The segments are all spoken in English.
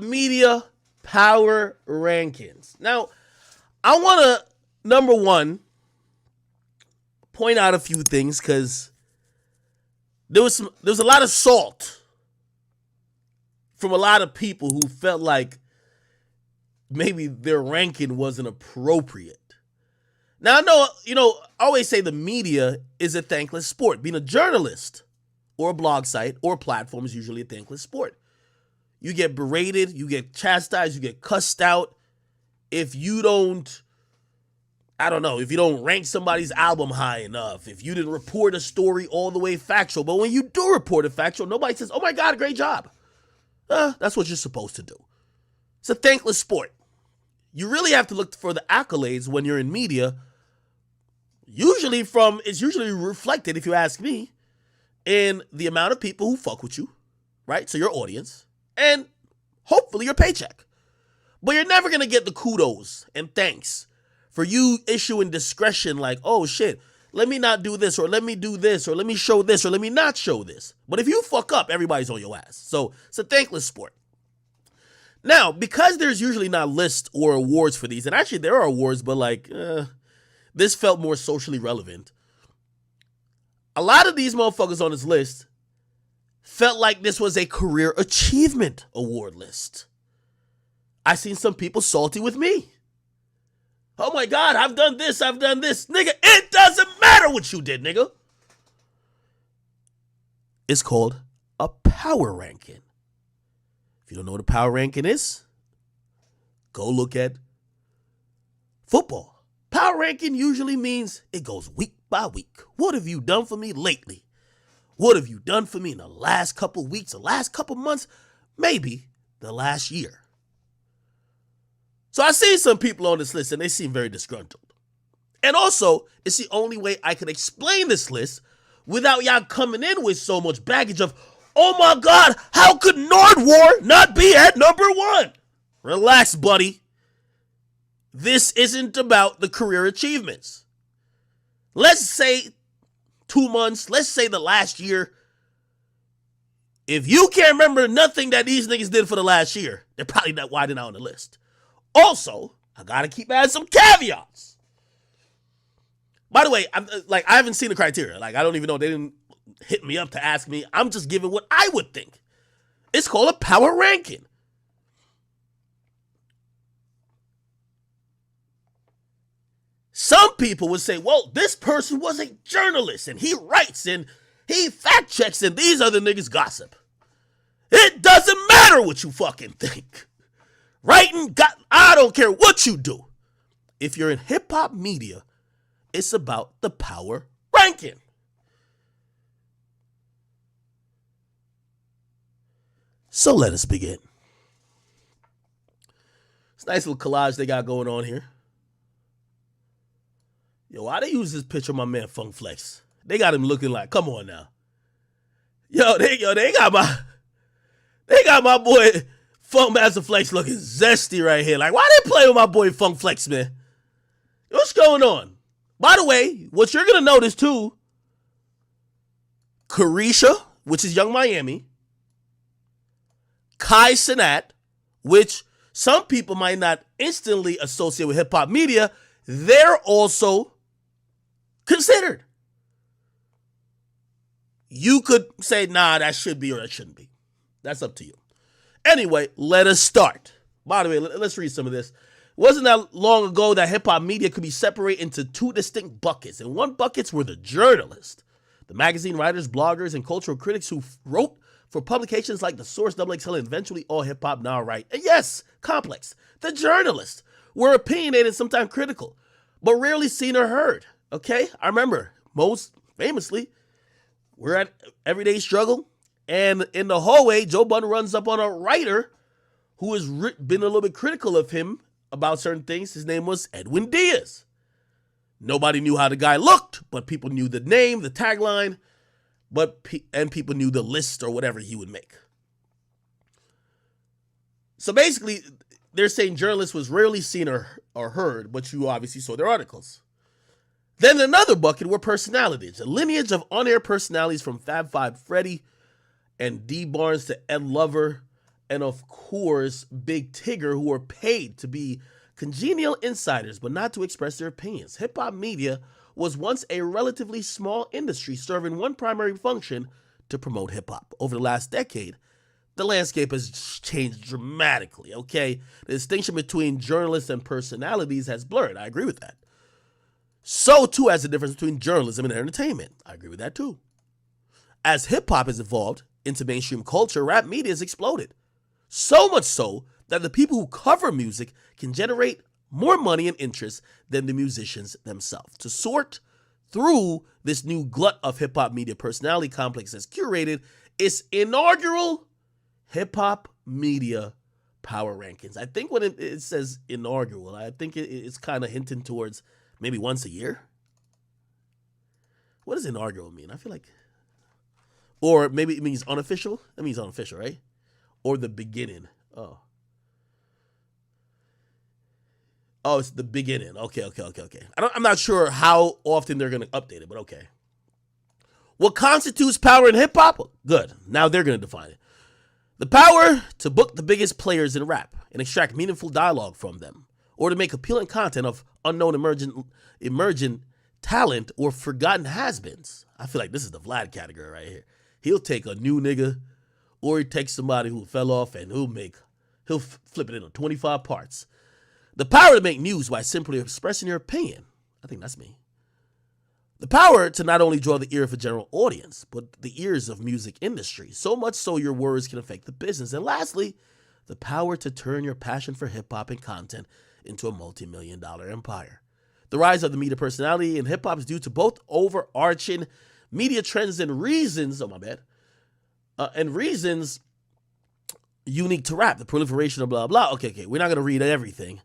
Media power rankings. Now, I want to, number one, point out a few things because there was a lot of salt from a lot of people who felt like maybe their ranking wasn't appropriate. Now, I know, I always say the media is a thankless sport. Being a journalist or a blog site or a platform is usually a thankless sport. You get berated, you get chastised, you get cussed out if you don't, I don't know, if you don't rank somebody's album high enough, if you didn't report a story all the way factual. But when you do report it factual, nobody says, oh my God, great job. That's what you're supposed to do. It's a thankless sport. You really have to look for the accolades when you're in media. It's usually reflected, if you ask me, in the amount of people who fuck with you, right? So your audience, and hopefully your paycheck. But you're never going to get the kudos and thanks for you issuing discretion like, oh shit, let me not do this, or let me do this, or let me show this, or let me not show this. But if you fuck up, everybody's on your ass. So it's a thankless sport. Now, because there's usually not lists or awards for these, and actually there are awards, but this felt more socially relevant. A lot of these motherfuckers on this list felt like this was a career achievement award list. I seen some people salty with me. Oh my God, I've done this. Nigga, it doesn't matter what you did, nigga. It's called a power ranking. If you don't know what a power ranking is, go look at football. Power ranking usually means it goes week by week. What have you done for me lately? What have you done for me in the last couple weeks, the last couple months, maybe the last year? So I see some people on this list and they seem very disgruntled. And also, it's the only way I can explain this list without y'all coming in with so much baggage of, oh my God, how could Nordwar not be at number one? Relax, buddy. This isn't about the career achievements. Let's say 2 months, let's say the last year. If you can't remember nothing that these niggas did for the last year, they're probably not widen out on the list. Also, I gotta keep adding some caveats. By the way, I haven't seen the criteria. I don't even know. They didn't hit me up to ask me. I'm just giving what I would think. It's called a power ranking. Some people would say, well, this person was a journalist and he writes and he fact checks and these other niggas gossip. It doesn't matter what you fucking think. I don't care what you do. If you're in hip hop media, it's about the power ranking. So let us begin. It's a nice little collage they got going on here. Yo, why they use this picture of my man Funk Flex? They got him looking like, come on now. They got my boy Funk Master Flex looking zesty right here. Like, why they play with my boy Funk Flex, man? What's going on? By the way, what you're gonna notice too, Carisha, which is Young Miami, Kai Cenat, which some people might not instantly associate with hip hop media, they're also considered. You could say, nah, that should be or that shouldn't be. That's up to you. Anyway, let us start. By the way, let's read some of this. It wasn't that long ago that hip-hop media could be separated into two distinct buckets. And one buckets were the journalists, the magazine writers, bloggers, and cultural critics who wrote for publications like The Source, XXL, and eventually All Hip Hop Now Right. And yes, Complex. The journalists were opinionated, sometimes critical, but rarely seen or heard. Okay? I remember, most famously, we're at Everyday Struggle, and in the hallway, Joe Budden runs up on a writer who has been a little bit critical of him about certain things. His name was Edwin Diaz. Nobody knew how the guy looked, but people knew the name, the tagline, and people knew the list or whatever he would make. So basically, they're saying journalists was rarely seen or heard, but you obviously saw their articles. Then another bucket were personalities, a lineage of on-air personalities from Fab Five Freddy and D Barnes to Ed Lover and of course, Big Tigger, who are paid to be congenial insiders but not to express their opinions. Hip hop media was once a relatively small industry serving one primary function: to promote hip hop. Over the last decade, the landscape has changed dramatically, okay? The distinction between journalists and personalities has blurred. I agree with that. So too has the difference between journalism and entertainment. I agree with that too. As hip hop has evolved into mainstream culture, rap media has exploded. So much so that the people who cover music can generate more money and interest than the musicians themselves. To sort through this new glut of hip hop media personality complex has curated its inaugural hip hop media power rankings. I think when it says inaugural, I think it's kind of hinting towards maybe once a year. What does inaugural mean? I feel like, or maybe it means unofficial. That means unofficial, right? Or the beginning. Oh, it's the beginning. Okay. I'm not sure how often they're going to update it, but okay. What constitutes power in hip hop? Good. Now they're going to define it. The power to book the biggest players in rap and extract meaningful dialogue from them, or to make appealing content of unknown emergent talent or forgotten has-beens. I feel like this is the Vlad category right here. He'll take a new nigga, or he takes somebody who fell off and he'll flip it into 25 parts. The power to make news by simply expressing your opinion. I think that's me. The power to not only draw the ear of a general audience, but the ears of music industry, so much so your words can affect the business. And lastly, the power to turn your passion for hip-hop and content into a multi-million-dollar empire. The rise of the media personality in hip-hop is due to both overarching media trends and reasons, reasons unique to rap, the proliferation of blah, blah. Okay, we're not going to read everything.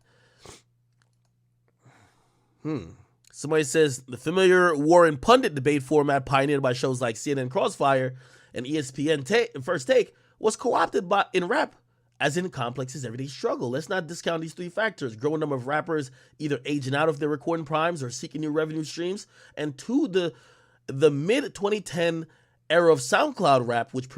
Somebody says the familiar war and pundit debate format pioneered by shows like CNN Crossfire and ESPN First Take was co-opted in rap as in Complex's everyday struggle. Let's not discount these three factors: growing number of rappers either aging out of their recording primes or seeking new revenue streams, and two, the mid-2010 era of SoundCloud rap, which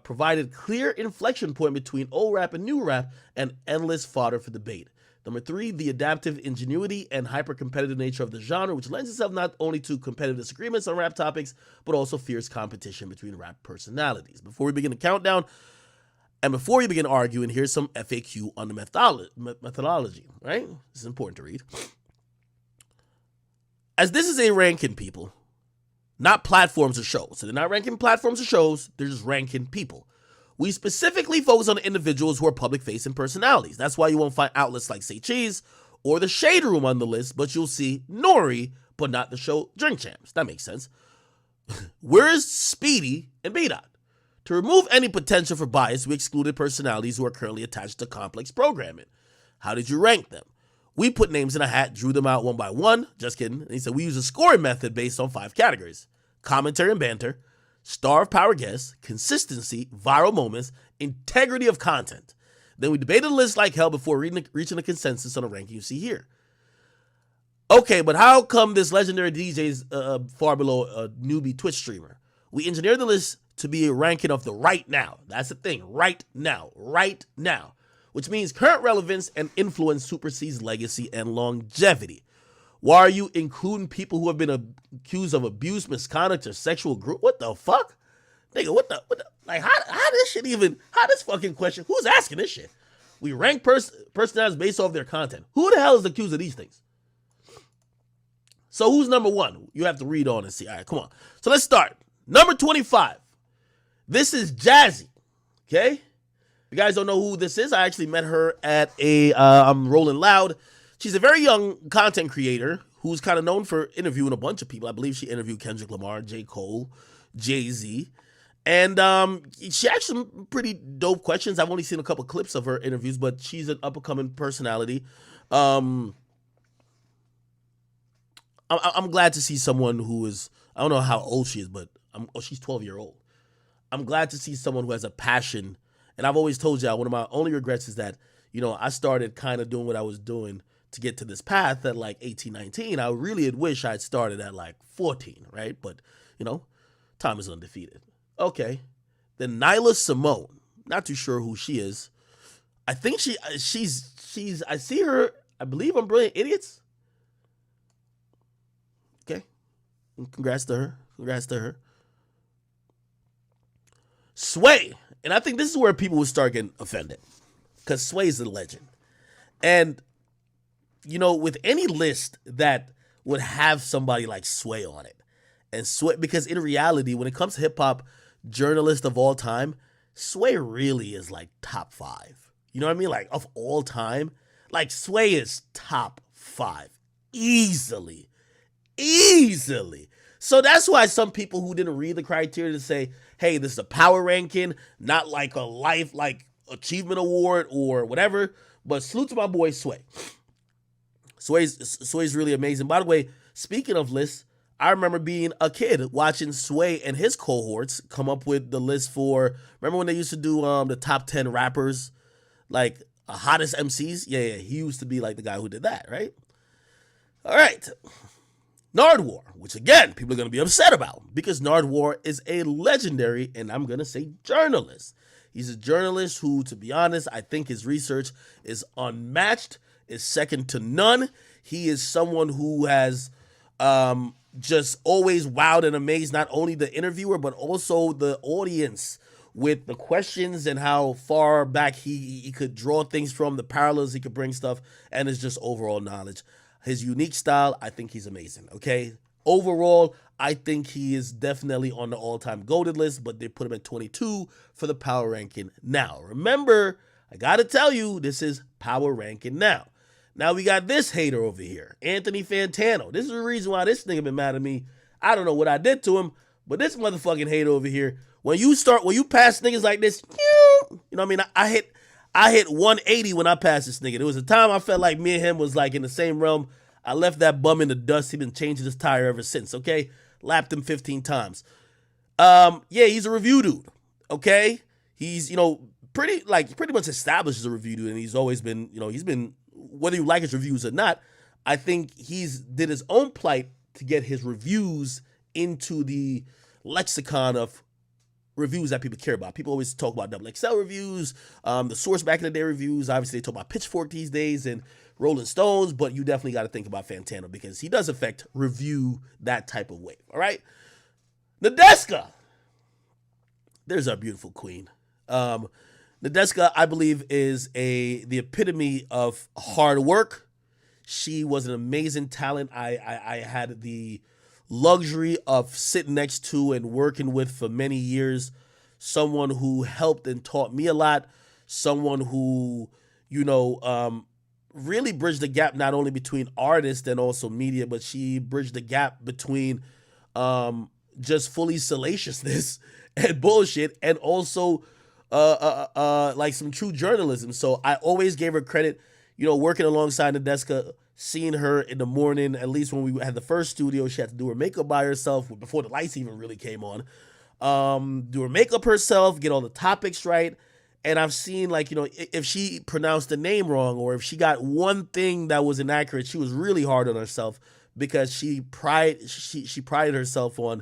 provided clear inflection point between old rap and new rap and endless fodder for debate. Number three, the adaptive ingenuity and hyper-competitive nature of the genre, which lends itself not only to competitive disagreements on rap topics, but also fierce competition between rap personalities. Before we begin the countdown, and before you begin arguing, here's some FAQ on the methodology, right? This is important to read. As this is a ranking, people, not platforms or shows. So they're not ranking platforms or shows, they're just ranking people. We specifically focus on individuals who are public-facing personalities. That's why you won't find outlets like Say Cheese or The Shade Room on the list, but you'll see Nori, but not the show Drink Champs. That makes sense. Where's Speedy and B-Dot? To remove any potential for bias, we excluded personalities who are currently attached to complex programming. How did you rank them? We put names in a hat, drew them out one by one. Just kidding. And he said we use a scoring method based on 5 categories: commentary and banter, star of power guests, consistency, viral moments, integrity of content. Then we debated a list like hell before reaching a consensus on a ranking you see here. Okay, but how come this legendary DJ is far below a newbie Twitch streamer? We engineered the list to be a ranking of the right now. That's the thing, right now, which means current relevance and influence supersedes legacy and longevity. Why are you including people who have been accused of abuse, misconduct, or sexual group? What the fuck? Nigga, what the like, how this fucking question, who's asking this shit? We rank personalities based off their content. Who the hell is accused of these things? So who's number one? You have to read on and see. All right, come on. So let's start. Number 25. This is Jazzy, okay? If you guys don't know who this is, I actually met her at I'm Rolling Loud. She's a very young content creator who's kind of known for interviewing a bunch of people. I believe she interviewed Kendrick Lamar, J. Cole, Jay-Z. And she asked some pretty dope questions. I've only seen a couple clips of her interviews, but she's an up-and-coming personality. I'm glad to see someone who is, I don't know how old she is, but she's 12-year-old. I'm glad to see someone who has a passion. And I've always told y'all, one of my only regrets is that, I started kind of doing what I was doing to get to this path at like 18, 19. I really had wished I'd started at like 14, right? But, time is undefeated. Okay. Then Nyla Simone. Not too sure who she is. I think she's I see her. I believe on Brilliant Idiots. Okay, congrats to her. Congrats to her. Sway, and I think this is where people would start getting offended because Sway's a legend, and with any list that would have somebody like Sway on it, and Sway, because in reality, when it comes to hip hop journalist of all time, Sway really is like top five. You know what I mean? Like of all time, like Sway is top five easily, easily. So that's why some people who didn't read the criteria to say, hey, this is a power ranking, not like a life like achievement award or whatever. But salute to my boy Sway. Sway's really amazing. By the way, speaking of lists, I remember being a kid watching Sway and his cohorts come up with the list for. Remember when they used to do the top 10 rappers, like hottest MCs? Yeah, he used to be like the guy who did that, right? All right. Nardwuar, which again, people are going to be upset about because Nardwuar is a legendary, and I'm going to say journalist. He's a journalist who, to be honest, I think his research is unmatched, is second to none. He is someone who has just always wowed and amazed not only the interviewer, but also the audience with the questions and how far back he could draw things from, the parallels he could bring stuff, and his just overall knowledge. His unique style, I think he's amazing, okay? Overall, I think he is definitely on the all-time goated list, but they put him at 22 for the power ranking now. Remember, I got to tell you, this is power ranking now. Now we got this hater over here, Anthony Fantano. This is the reason why this nigga been mad at me. I don't know what I did to him, but this motherfucking hater over here, when you pass niggas like this, you know what I mean? I hit 180 when I passed this nigga. There was a time I felt like me and him was like in the same realm. I left that bum in the dust. He been changing his tire ever since, okay? Lapped him 15 times. Yeah, he's a review dude, okay? He's, pretty much established as a review dude, and he's always been, he's been, whether you like his reviews or not, I think he's did his own plight to get his reviews into the lexicon of reviews that people care about. People always talk about double XL reviews, the Source back in the day reviews. Obviously, they talk about Pitchfork these days and Rolling Stones, but you definitely got to think about Fantano because he does affect review that type of way. All right, Nadeska. There's our beautiful queen. Nadeska, I believe, is the epitome of hard work. She was an amazing talent. I had the luxury of sitting next to and working with for many years. Someone who helped and taught me a lot. Someone who, really bridged the gap not only between artists and also media, but she bridged the gap between just fully salaciousness and bullshit and also like some true journalism. So I always gave her credit, working alongside Nadeska, seeing her in the morning, at least when we had the first studio, she had to do her makeup by herself before the lights even really came on. Do her makeup herself, get all the topics right. And I've seen if she pronounced the name wrong or if she got one thing that was inaccurate, she was really hard on herself because she prided herself on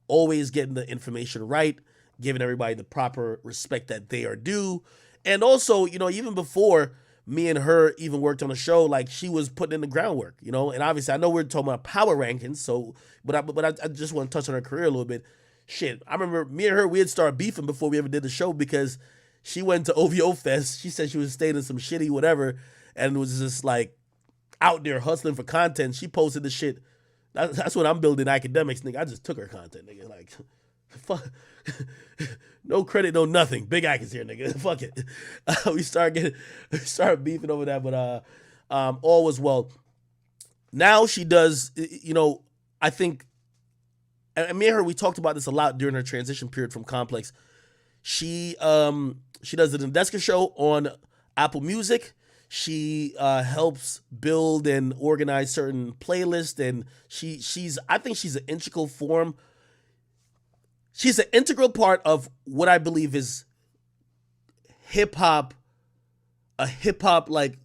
always getting the information right, giving everybody the proper respect that they are due. And also, even before me and her even worked on a show, like she was putting in the groundwork, and obviously I know we're talking about power rankings. So, but I just want to touch on her career a little bit. Shit, I remember me and her, we had started beefing before we ever did the show because she went to OVO Fest. She said she was staying in some shitty whatever and was just like out there hustling for content. She posted the shit. That's what I'm building Akademiks, nigga. I just took her content, nigga. Like, fuck. No credit, no nothing. Big Ak is here, nigga. Fuck it. We started beefing over that, but all was well. Now she does, I think, and me and her, we talked about this a lot during her transition period from Complex. She does the Nadeska show on Apple Music. She helps build and organize certain playlists, and I think she's an integral form. She's an integral part of what I believe is hip hop, like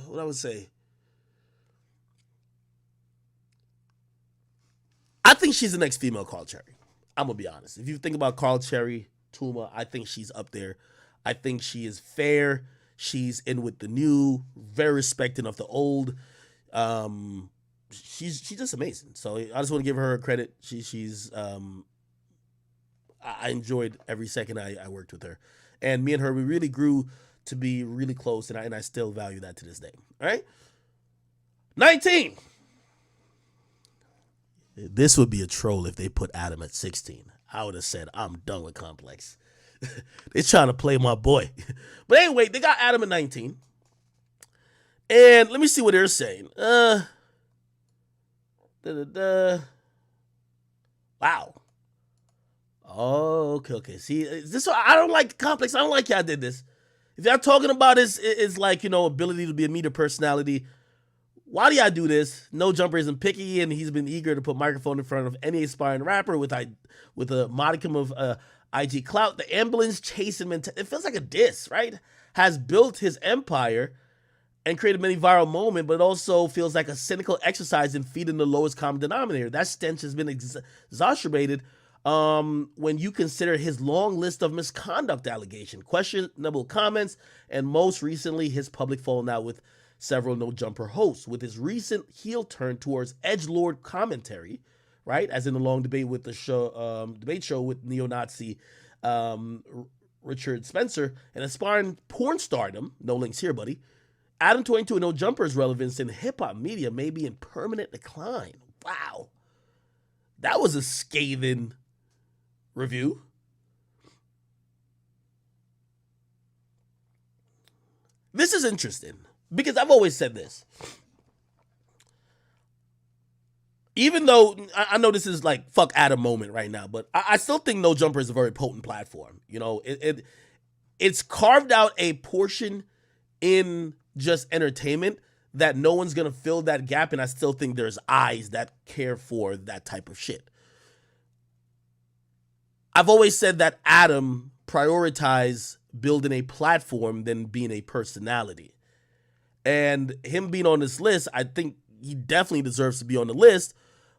what I would say. I think she's the next female Carl Cherry. I'm gonna be honest. If you think about Carl Cherry, Tuma, I think she's up there. I think she is fair. She's in with the new, very respecting of the old. She's just amazing. So I just want to give her credit. She's I enjoyed every second I worked with her, and me and her we really grew to be really close, and I still value that to this day. All right, 19. This would be a troll if they put Adam at 16. I would have said I'm done with Complex. They're trying to play my boy, but anyway, they got Adam at 19, and let me see what they're saying. Wow. Oh, okay. See, this I don't like Complex. I don't like y'all did this. If y'all talking about is like, ability to be a media personality, why do y'all do this? No Jumper isn't picky, and he's been eager to put microphone in front of any aspiring rapper with a modicum of IG clout. The ambulance chasing mentality, it feels like a diss, right? Has built his empire and created many viral moments, but it also feels like a cynical exercise in feeding the lowest common denominator. That stench has been exacerbated when you consider his long list of misconduct allegations, questionable comments, and most recently his public falling out with several No Jumper hosts. With his recent heel turn towards edgelord commentary, right, as in the long debate with the debate show with neo-Nazi Richard Spencer, and aspiring porn stardom, no links here, buddy. Adam 22 and No Jumper's relevance in hip-hop media may be in permanent decline. Wow. That was a scathing review. This is interesting because I've always said this. Even though I know this is like fuck Adam moment right now, but I still think No Jumper is a very potent platform. It's carved out a portion in just entertainment that no one's gonna fill that gap, and I still think there's eyes that care for that type of shit. I've always said that Adam prioritized building a platform than being a personality. And him being on this list, I think he definitely deserves to be on the list.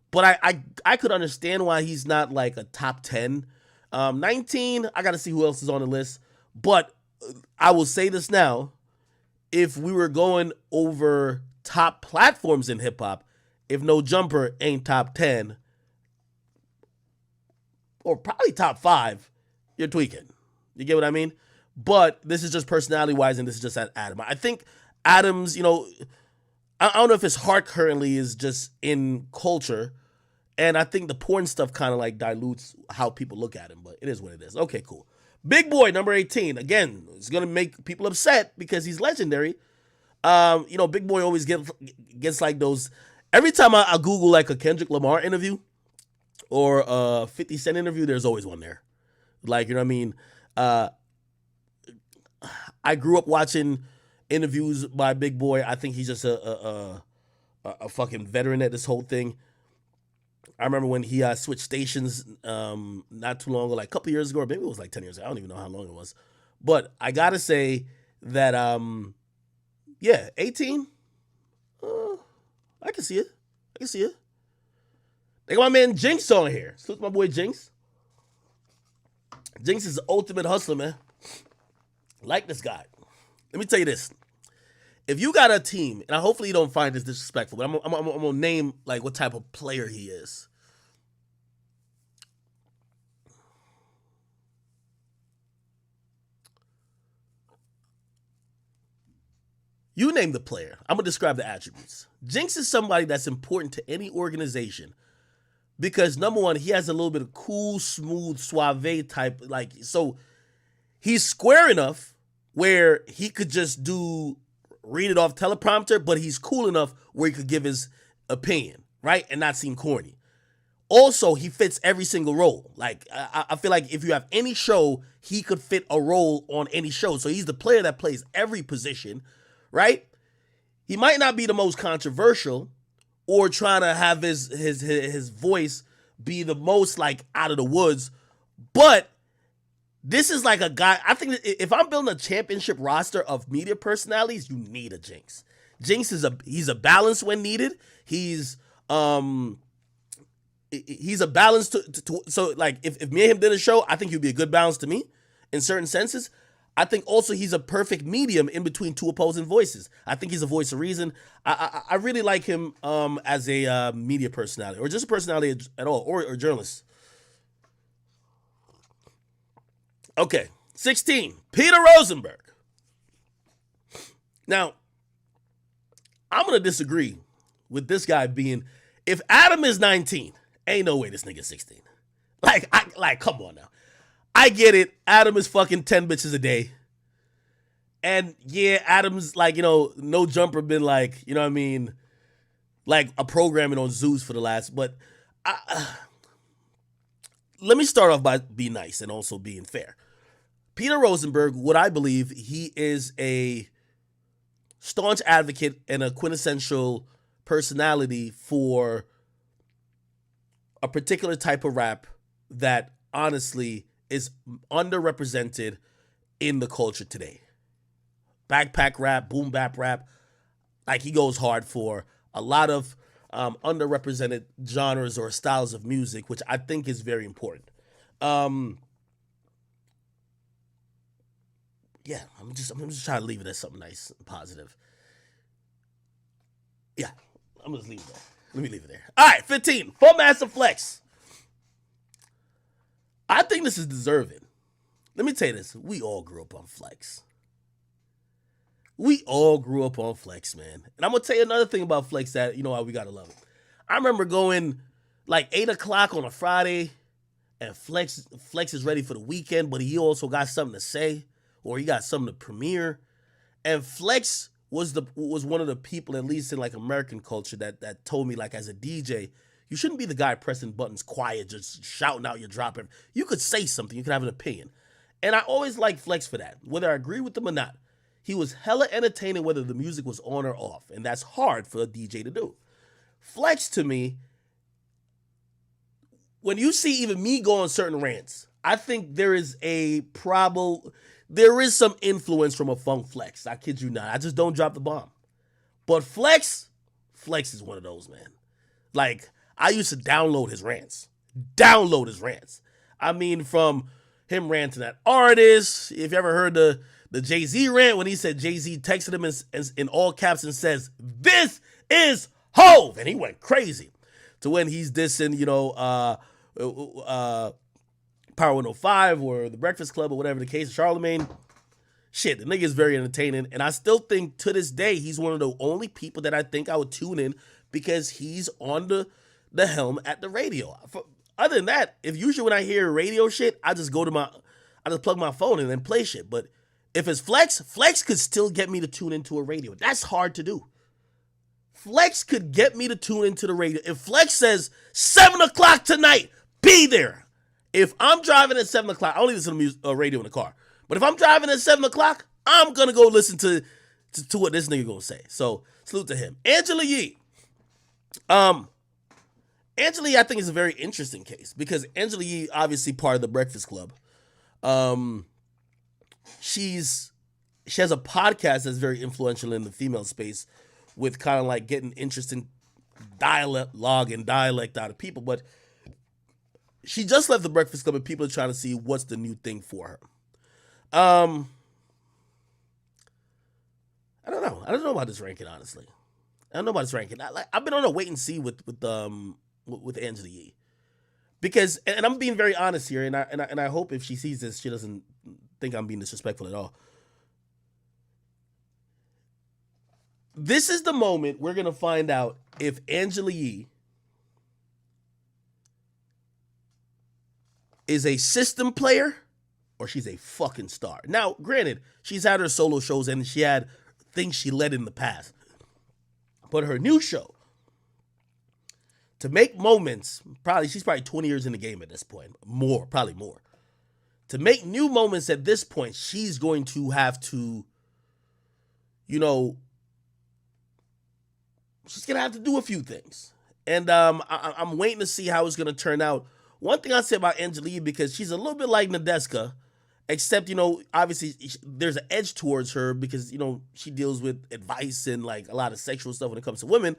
But I could understand why he's not like a top 10. 19, I got to see who else is on the list. But I will say this now. If we were going over top platforms in hip hop, if No Jumper ain't top 10, or probably top 5, you're tweaking. You get what I mean? But this is just personality-wise, and this is just at Adam. I think Adam's, I don't know if his heart currently is just in culture, and I think the porn stuff kind of like dilutes how people look at him, but it is what it is. Okay, cool. Big Boy, number 18. Again, it's going to make people upset because he's legendary. Big Boy always gets like those. Every time I Google like a Kendrick Lamar interview or a 50 Cent interview, there's always one there. Like, you know what I mean? I grew up watching interviews by Big Boy. I think he's just a fucking veteran at this whole thing. I remember when he switched stations not too long ago, like a couple years ago, or maybe it was like 10 years ago. I don't even know how long it was. But I got to say that, 18. I can see it. They got my man Jinx on here. Salute my boy Jinx. Jinx is the ultimate hustler, man. Like this guy. Let me tell you this. If you got a team, and hopefully you don't find this disrespectful, but I'm going to name like what type of player he is. You name the player. I'm going to describe the attributes. Jinx is somebody that's important to any organization because, number one, he has a little bit of cool, smooth, suave type. So he's square enough where he could just read it off teleprompter, but he's cool enough where he could give his opinion, right? And not seem corny. Also, he fits every single role. Like, I feel like if you have any show, he could fit a role on any show. So he's the player that plays every position, right? He might not be the most controversial or trying to have his voice be the most like out of the woods, but this is like a guy. I think if I'm building a championship roster of media personalities, you need a Jinx. Jinx he's a balance when needed. He's a balance to so like if me and him did a show, I think he'd be a good balance to me in certain senses. I think also he's a perfect medium in between two opposing voices. I think he's a voice of reason. I really like him as a media personality, or just a personality at all, or journalist. Okay, 16, Peter Rosenberg. Now, I'm gonna disagree with this guy being. If Adam is 19, ain't no way this nigga's 16. Come on now. I get it. Adam is fucking 10 bitches a day. And yeah, Adam's like, no jumper been like, you know what I mean? Like a programming on Zeus for the last, but let me start off by being nice and also being fair. Peter Rosenberg, what I believe, he is a staunch advocate and a quintessential personality for a particular type of rap that honestly is underrepresented in the culture today. Backpack rap, boom bap rap, like he goes hard for a lot of underrepresented genres or styles of music, which I think is very important. Yeah, I'm just trying to leave it as something nice and positive. Yeah, I'm gonna just leave it there. Let me leave it there. All right, 15, Full Master Flex. I think this is deserving. Let me tell you this: we all grew up on Flex. We all grew up on Flex, man. And I'm gonna tell you another thing about Flex that why we gotta love it. I remember going like 8 o'clock on a Friday, and Flex is ready for the weekend, but he also got something to say, or he got something to premiere. And Flex was one of the people, at least in like American culture, that told me, like, as a DJ, you shouldn't be the guy pressing buttons quiet, just shouting out your drop. You could say something, you could have an opinion. And I always liked Flex for that, whether I agree with him or not. He was hella entertaining whether the music was on or off, and that's hard for a DJ to do. Flex, to me, when you see even me go on certain rants, I think there is some influence from a Funk Flex. I kid you not. I just don't drop the bomb. But Flex is one of those, man. Like, I used to download his rants. I mean, from him ranting at artists. If you ever heard the Jay-Z rant when he said Jay-Z texted him in all caps and says, "This is Hove," and he went crazy. To when he's dissing, Power 105 or The Breakfast Club or whatever the case, Charlemagne. Shit, the nigga is very entertaining, and I still think to this day he's one of the only people that I think I would tune in because he's on the helm at the radio. Other than that, if usually when I hear radio shit, I just plug my phone in and play shit. But if it's Flex could still get me to tune into a radio. That's hard to do. Flex could get me to tune into the radio. If Flex says 7 o'clock tonight, be there. If I'm driving at 7 o'clock, I only listen to radio in the car. But if I'm driving at 7 o'clock, I'm going to go listen to what this nigga going to say. So, salute to him. Angela Yee. Angela Yee, I think, is a very interesting case because Angela Yee, obviously part of the Breakfast Club. She has a podcast that's very influential in the female space with kind of like getting interesting dialogue and dialect out of people. But she just left the Breakfast Club and people are trying to see what's the new thing for her. I don't know. I don't know about this ranking, honestly. I've been on a wait and see with Angela Yee, because, and I'm being very honest here, and I hope if she sees this, she doesn't think I'm being disrespectful at all. This is the moment we're gonna find out if Angela Yee is a system player or she's a fucking star. Now, granted, she's had her solo shows and she had things she led in the past. But her new show, to make moments, she's probably 20 years in the game at this point. Probably more. To make new moments at this point, she's going to have to, she's going to have to do a few things. And I'm waiting to see how it's going to turn out. One thing I say about Angela Yee, because she's a little bit like Nadeska, except, obviously there's an edge towards her because, she deals with advice and like a lot of sexual stuff when it comes to women.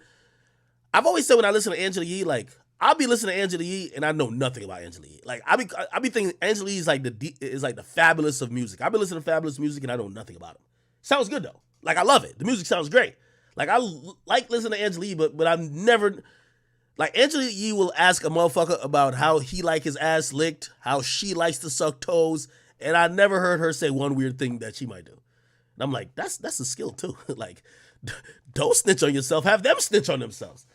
I've always said when I listen to Angela Yee, like, I'll be listening to Angela Yee and I know nothing about Angela Yee. Like I be thinking Angela Yee is like the Fabulous of music. I've been listening to Fabulous music and I know nothing about him. Sounds good though. Like I love it. The music sounds great. Like like listening to Angela Yee, but I've never like Angela Yee will ask a motherfucker about how he like his ass licked, how she likes to suck toes, and I never heard her say one weird thing that she might do. And I'm like, that's a skill too. Like, don't snitch on yourself. Have them snitch on themselves.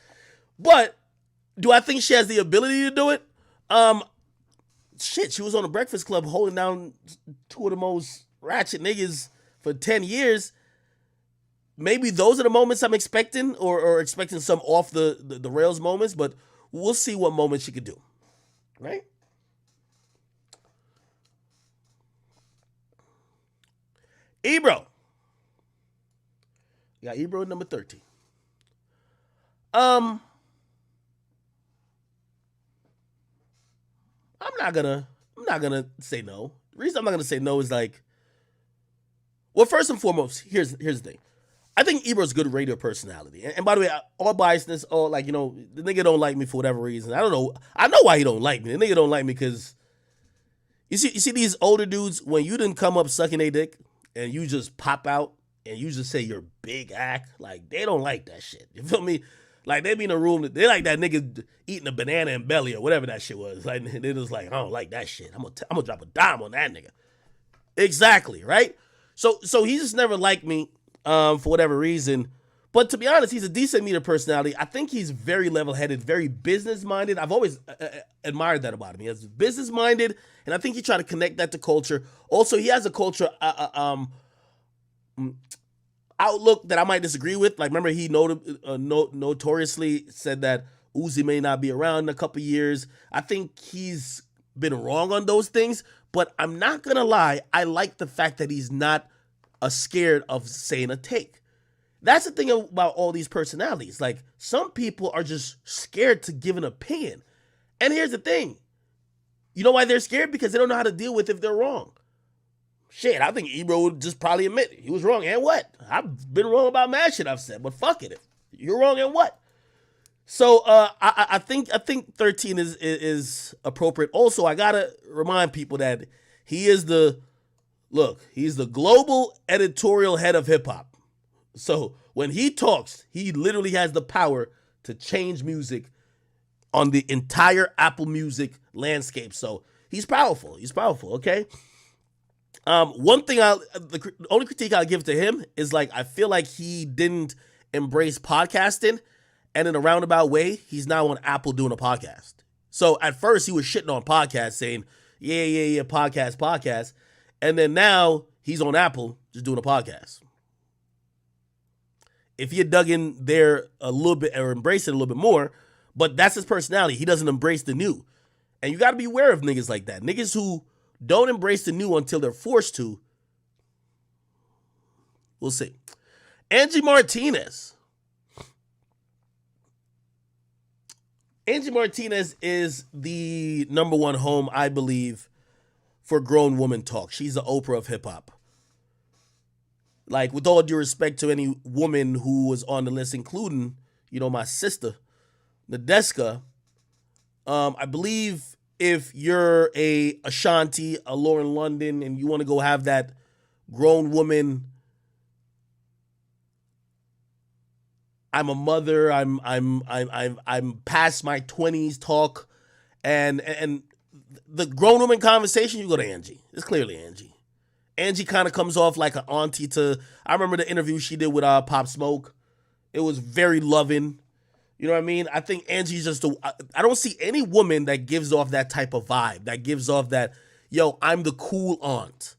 But do I think she has the ability to do it? Shit, she was on the Breakfast Club holding down two of the most ratchet niggas for 10 years. Maybe those are the moments I'm expecting, or expecting some off the rails moments, but we'll see what moments she could do. Right? Ebro. Yeah, Ebro at number 13. I'm not gonna say no. The reason I'm not gonna say no is like, well, first and foremost, here's the thing. I think Ebro's a good radio personality. And by the way, all biasness, all like, the nigga don't like me for whatever reason. I don't know. I know why he don't like me. The nigga don't like me because you see these older dudes, when you didn't come up sucking a dick and you just pop out and you just say your big act, like they don't like that shit. You feel me? Like they be in a room, they like that nigga eating a banana and belly or whatever that shit was. Like they just like, I don't like that shit. I'm gonna drop a dime on that nigga. Exactly, right? So he just never liked me for whatever reason. But to be honest, he's a decent media personality. I think he's very level-headed, very business-minded. I've always admired that about him. He is business-minded, and I think he tried to connect that to culture. Also, he has a culture outlook that I might disagree with. Like, remember, he notoriously said that Uzi may not be around in a couple years. I think he's been wrong on those things, but I'm not going to lie. I like the fact that he's not scared of saying a take. That's the thing about all these personalities. Like, some people are just scared to give an opinion. And here's the thing. You know why they're scared? Because they don't know how to deal with if they're wrong. Shit, I think Ebro would just probably admit it. He was wrong. And what? I've been wrong about mad shit I've said, but fuck it. You're wrong and what? So I think 13 is appropriate. Also, I gotta remind people that he's the global editorial head of hip hop. So when he talks, he literally has the power to change music on the entire Apple Music landscape. So he's powerful. Okay. One thing the only critique I'll give to him is like, I feel like he didn't embrace podcasting, and in a roundabout way, he's now on Apple doing a podcast. So at first he was shitting on podcasts, saying, yeah, podcast. And then now he's on Apple just doing a podcast. If he had dug in there a little bit or embraced it a little bit more, but that's his personality. He doesn't embrace the new. And you got to be aware of niggas like that. Niggas who don't embrace the new until they're forced to. We'll see. Angie Martinez. Angie Martinez is the number one home, I believe, for grown woman talk. She's the Oprah of hip hop. Like, with all due respect to any woman who was on the list, including, my sister, Nadeska, I believe if you're a Ashanti, a Lauren London, and you want to go have that grown woman, I'm a mother, I'm past my 20s talk, and the grown woman conversation, you go to Angie. It's clearly Angie. Angie kind of comes off like an auntie to, I remember the interview she did with Pop Smoke. It was very loving. You know what I mean? I think Angie's just I don't see any woman that gives off that type of vibe, that gives off that, yo, I'm the cool aunt.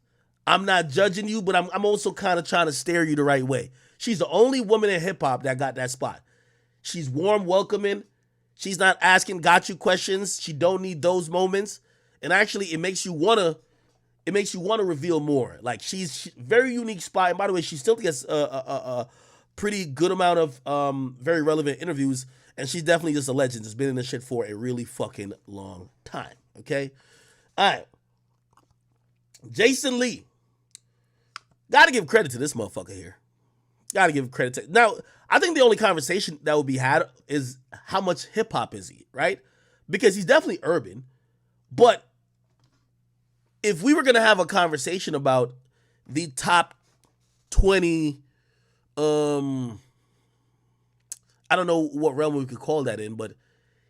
I'm not judging you, but I'm also kind of trying to steer you the right way. She's the only woman in hip hop that got that spot. She's warm, welcoming. She's not asking got you questions. She don't need those moments. And actually, it makes you want to reveal more. Like, she's very unique spot. And by the way, she still gets a pretty good amount of very relevant interviews. And she's definitely just a legend. Has been in this shit for a really fucking long time. Okay? All right. Jason Lee. Gotta give credit to this motherfucker here. Gotta give credit to. Now, I think the only conversation that would be had is how much hip hop is he, right? because he's definitely urban. But if we were going to have a conversation about the top 20, I don't know what realm we could call that in, but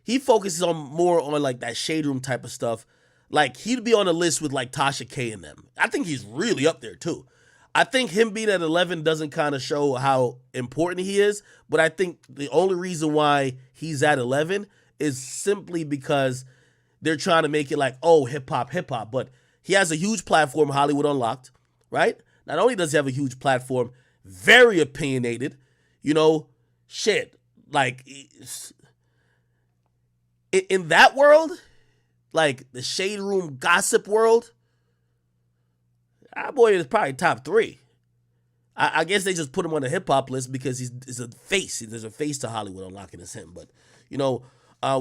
he focuses on more on like that shade room type of stuff. Like he'd be on a list with like Tasha K and them. I think he's really up there too. I think him being at 11 doesn't kind of show how important he is, but I think the only reason why he's at 11 is simply because they're trying to make it like, oh, hip hop. But he has a huge platform, Hollywood Unlocked, right? Not only does he have a huge platform, very opinionated, shit. Like, in that world, like the shade room gossip world, our boy is probably top 3. I guess they just put him on the hip hop list because he's a face. There's a face to Hollywood Unlocking as him. But,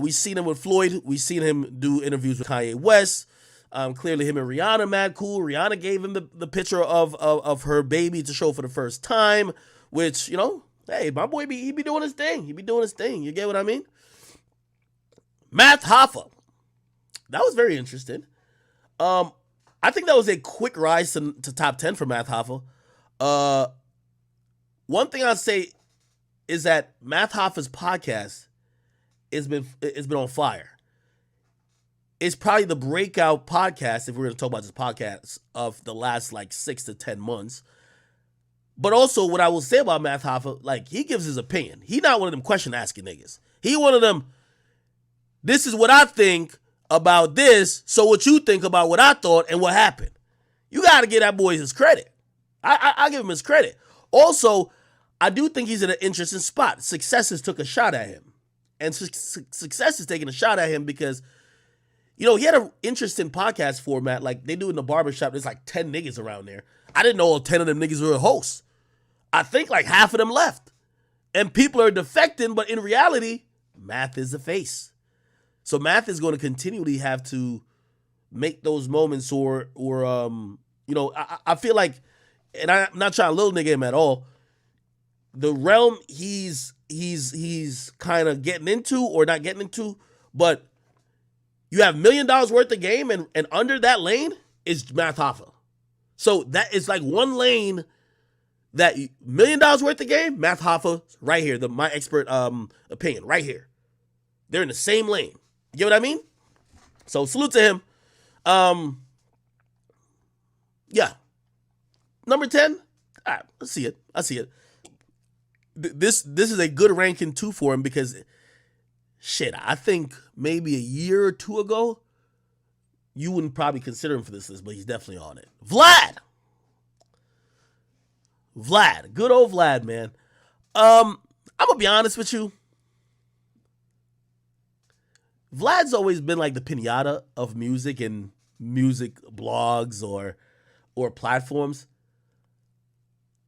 we've seen him with Floyd. We've seen him do interviews with Kanye West. Clearly him and Rihanna, mad cool. Rihanna gave him the picture of her baby to show for the first time, which, hey, my boy, he be doing his thing. He be doing his thing. You get what I mean? Math Hoffa. That was very interesting. I think that was a quick rise to top 10 for Math Hoffa. One thing I'd say is that Math Hoffa's podcast has been on fire. It's probably the breakout podcast, if we're going to talk about this podcast, of the last like 6 to 10 months. But also, what I will say about Math Hoffa, like, he gives his opinion. He not one of them question asking niggas. He one of them, this is what I think about this, so what you think about what I thought and what happened. You got to give that boy his credit. I give him his credit. Also, I do think he's in an interesting spot. Success has took a shot at him. And Success is taking a shot at him because, he had an interesting podcast format. Like, they do in the barbershop. There's like 10 niggas around there. I didn't know all 10 of them niggas were hosts. I think like half of them left. And people are defecting, but in reality, Math is the face. So Math is going to continually have to make those moments or I feel like, and I'm not trying to little nigga him at all, the realm he's kind of getting into or not getting into, but you have $1 million worth of game and under that lane is Math Hoffa. So that is like one lane that $1 million worth of game, Math Hoffa right here, my expert opinion right here. They're in the same lane. You get what I mean? So salute to him. Yeah. Number 10. All right, I see it. This is a good ranking too for him because shit, I think maybe a year or two ago, you wouldn't probably consider him for this list, but he's definitely on it. Vlad. Good old Vlad, man. I'm gonna be honest with you. Vlad's always been like the pinata of music and music blogs or platforms.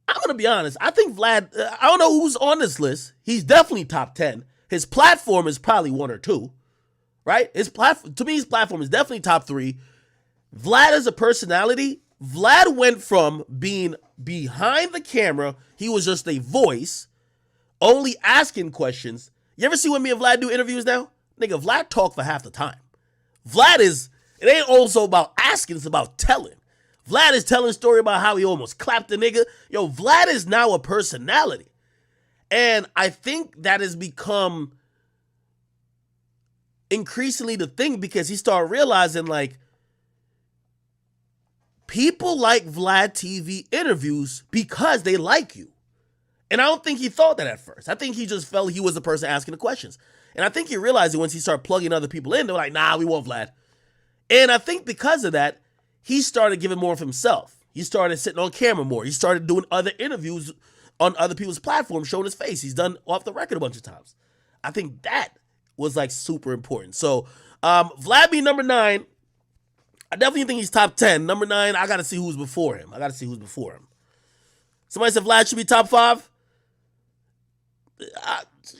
I'm going to be honest. I think Vlad, I don't know who's on this list. He's definitely top 10. His platform is probably 1 or 2, right? To me, his platform is definitely top 3. Vlad as a personality, Vlad went from being behind the camera, he was just a voice, only asking questions. You ever see when me and Vlad do interviews now? Nigga, Vlad talk for half the time. It ain't also about asking, it's about telling. Vlad is telling a story about how he almost clapped the nigga. Yo, Vlad is now a personality. And I think that has become increasingly the thing because he started realizing like people like Vlad TV interviews because they like you. And I don't think he thought that at first. I think he just felt he was the person asking the questions. And I think he realized it once he started plugging other people in. They're like, nah, we want Vlad. And I think because of that, he started giving more of himself. He started sitting on camera more. He started doing other interviews on other people's platforms, showing his face. He's done off the record a bunch of times. I think that was like super important. So Vlad being number 9, I definitely think he's top 10. Number 9, I got to see who's before him. Somebody said Vlad should be top 5.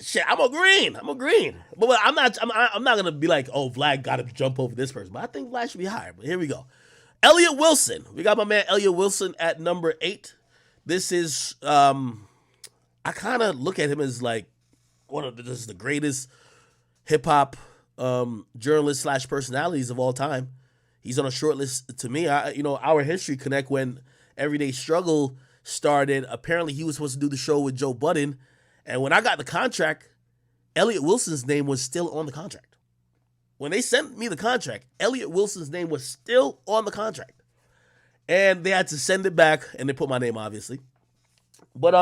Shit, I'm agreeing. But I'm not gonna be like, oh, Vlad got to jump over this person. But I think Vlad should be higher. But here we go. Elliot Wilson. We got my man Elliot Wilson at number 8. This is I kind of look at him as like this is the greatest hip hop journalists slash personalities of all time. He's on a short list to me. Our history connect when Everyday Struggle started. Apparently, he was supposed to do the show with Joe Budden, and when I got the contract, Elliot Wilson's name was still on the contract. When they sent me the contract, Elliot Wilson's name was still on the contract, and they had to send it back, and they put my name obviously. But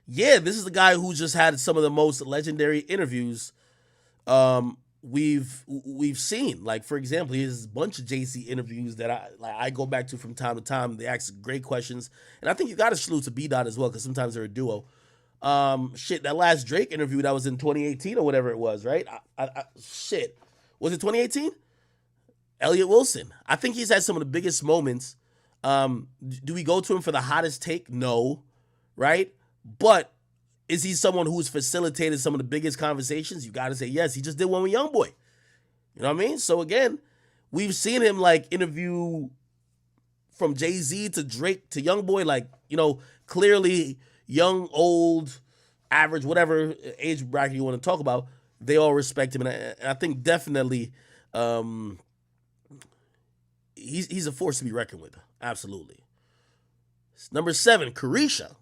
yeah, this is the guy who just had some of the most legendary interviews we've seen. Like, for example, he has a bunch of Jay-Z interviews that I go back to from time to time. They ask great questions, and I think you got to salute to B Dot as well, because sometimes they're a duo. That last Drake interview that was in 2018 or whatever it was, right? Was it 2018? Elliot Wilson. I think he's had some of the biggest moments. Do we go to him for the hottest take? No, right? But is he someone who's facilitated some of the biggest conversations? You got to say yes. He just did one with YoungBoy. You know what I mean? So again, we've seen him like interview from Jay-Z to Drake to YoungBoy, like, clearly young, old, average, whatever age bracket you want to talk about, they all respect him. And I think definitely he's a force to be reckoned with. Absolutely. Number 7, Carisha.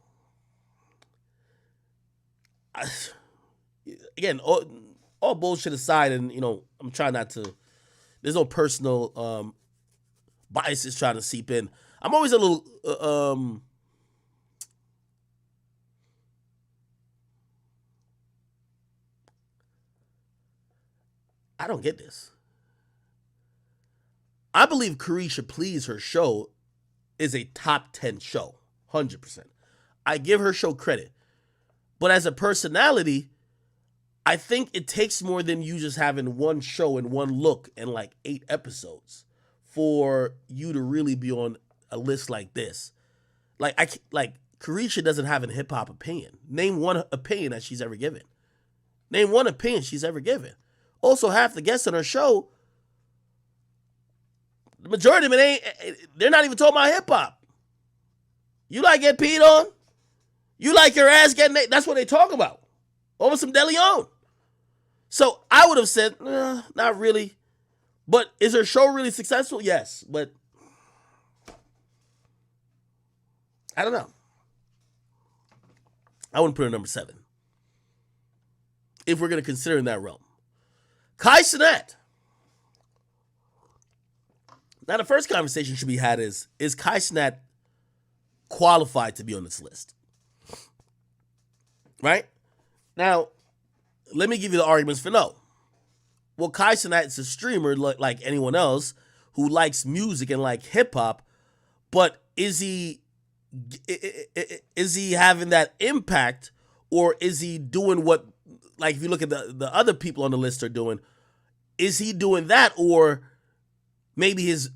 Again, all bullshit aside, and I'm trying not to. There's no personal biases trying to seep in. I'm always a little. I don't get this. I believe Carisha Please, her show, is a top 10 show, 100%. I give her show credit. But as a personality, I think it takes more than you just having one show and one look and like 8 episodes for you to really be on a list like this. Like Carisha doesn't have a hip hop opinion. Name one opinion that she's ever given. Name one opinion she's ever given. Also, half the guests on her show, the majority of them they're not even talking about hip hop. You like get peed on? You like your ass getting, that's what they talk about. Over some DeLeon. So I would have said, not really. But is her show really successful? Yes. But I don't know. I wouldn't put her number 7. If we're going to consider in that realm. Kai Cenat. Now the first conversation should be had is Kai Cenat qualified to be on this list? Right? Now, let me give you the arguments for no. Well, Kai Cenat is a streamer like anyone else who likes music and like hip hop, but is he having that impact, or is he doing what, like if you look at the other people on the list are doing, is he doing that, or maybe his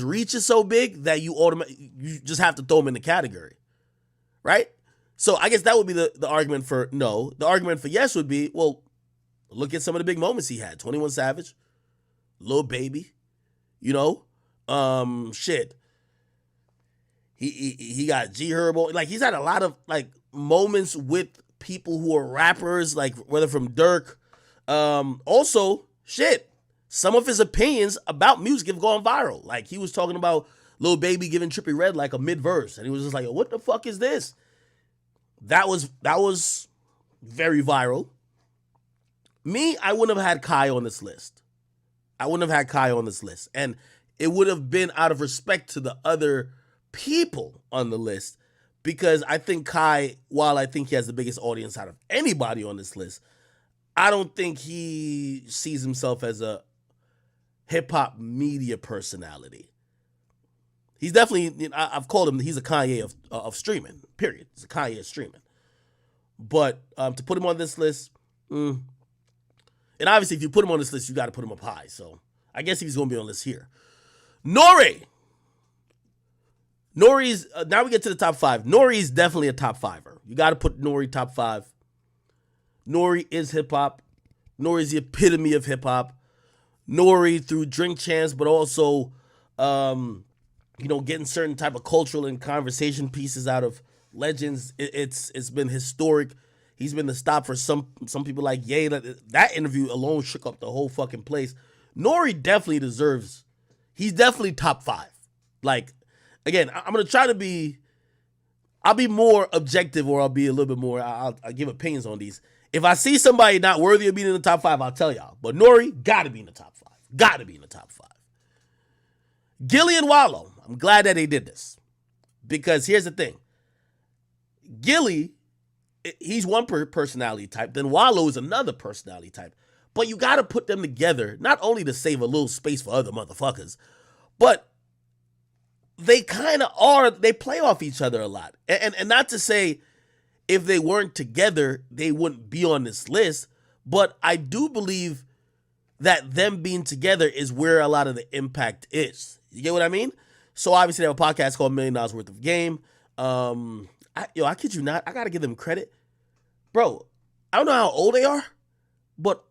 reach is so big that you just have to throw him in the category, right? So I guess that would be the argument for no. The argument for yes would be, well, look at some of the big moments he had. 21 Savage, Lil Baby, shit. He got G Herbo. Like, he's had a lot of like moments with people who are rappers, like whether from Dirk. Also, shit. Some of his opinions about music have gone viral. Like, he was talking about Lil Baby giving Trippie Redd like a mid-verse, and he was just like, what the fuck is this? That was very viral. Me, I wouldn't have had Kai on this list. And it would have been out of respect to the other people on the list, because I think Kai, while I think he has the biggest audience out of anybody on this list, I don't think he sees himself as a hip-hop media personality. He's definitely, I've called him, he's a Kanye of streaming, period. He's a Kanye of streaming. But to put him on this list, and obviously if you put him on this list, you got to put him up high. So I guess he's going to be on this here. Nori. Nori's, now we get to the top 5. Nori's definitely a top 5er. You got to put Nori top 5. Nori is hip-hop. Nori's the epitome of hip-hop. Nori through Drink Champs, but also, getting certain type of cultural and conversation pieces out of legends. It's been historic. He's been the stop for some people like Ye. That interview alone shook up the whole fucking place. Nori definitely deserves. He's definitely top 5. Like, again, I'm gonna try to be. I'll be more objective, or I'll be a little bit more. I'll give opinions on these. If I see somebody not worthy of being in the top 5, I'll tell y'all. But Nori gotta be in the top 5. Gotta be in the top 5. Gilly and Wallow. I'm glad that they did this, because here's the thing. Gilly, he's one personality type. Then Wallow is another personality type. But you got to put them together, not only to save a little space for other motherfuckers, but they kind of are, they play off each other a lot. And not to say if they weren't together, they wouldn't be on this list, but I do believe that them being together is where a lot of the impact is. You get what I mean? So obviously they have a podcast called $1 Million Worth of Game. I kid you not, I got to give them credit. Bro, I don't know how old they are, but